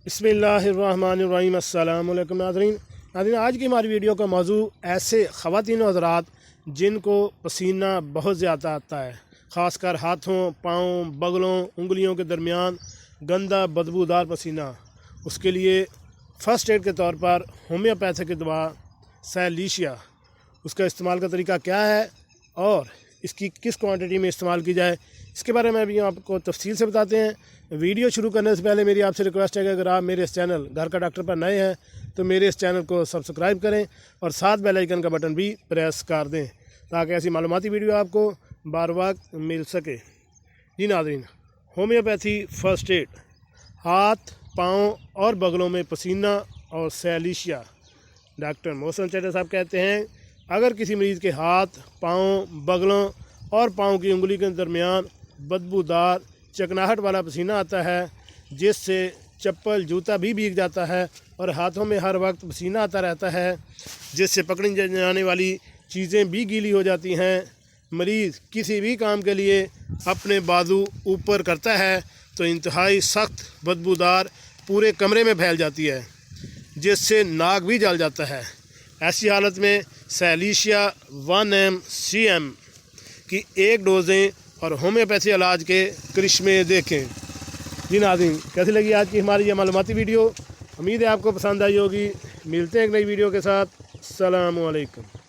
बिस्मिल्लाहिर्रहमानिर्रहीम। अस्सलाम वालेकुम नाज़रीन। आज की हमारी वीडियो का मौजू ऐसे ख़वातीन और हज़रात जिनको पसीना बहुत ज़्यादा आता है, ख़ासकर हाथों, पाँव, बगलों, उंगलियों के दरमियान गंदा बदबूदार पसीना, उसके लिए फ़र्स्ट एड के तौर पर होम्योपैथिक दवा सिलिशिया, उसका इस्तेमाल का तरीका क्या है और इसकी किस क्वांटिटी में इस्तेमाल की जाए, इसके बारे में अभी आपको तफसील से बताते हैं। वीडियो शुरू करने से पहले मेरी आपसे रिक्वेस्ट है कि अगर आप मेरे इस चैनल घर का डॉक्टर पर नए हैं तो मेरे इस चैनल को सब्सक्राइब करें और साथ बेल आइकन का बटन भी प्रेस कर दें ताकि ऐसी मालूमाती वीडियो आपको बार वक्त मिल सके। जी नाज़रीन, होम्योपैथी फ़र्स्ट एड, हाथ, पाँव और बगलों में पसीना और सिलिशिया। डॉक्टर मोहसिन चड्ढा साहब कहते हैं, अगर किसी मरीज़ के हाथ, पाँव, बगलों और पाँव की उंगली के दरमियान बदबूदार चिकनाहट वाला पसीना आता है, जिससे चप्पल जूता भी भीग जाता है और हाथों में हर वक्त पसीना आता रहता है, जिससे पकड़ी जाने वाली चीज़ें भी गीली हो जाती हैं, मरीज़ किसी भी काम के लिए अपने बाजू ऊपर करता है तो इंतहाई सख्त बदबूदार पूरे कमरे में फैल जाती है, जिससे नाक भी जल जाता है। ऐसी हालत में सिलिशिया 1mcm की एक डोज़ दें और होम्योपैथी इलाज के करिश्मे देखें। जी नाज़रीन, कैसी लगी आज की हमारी ये मालूमाती वीडियो? उम्मीद है आपको पसंद आई होगी। मिलते हैं एक नई वीडियो के साथ। अस्सलामु अलैकुम।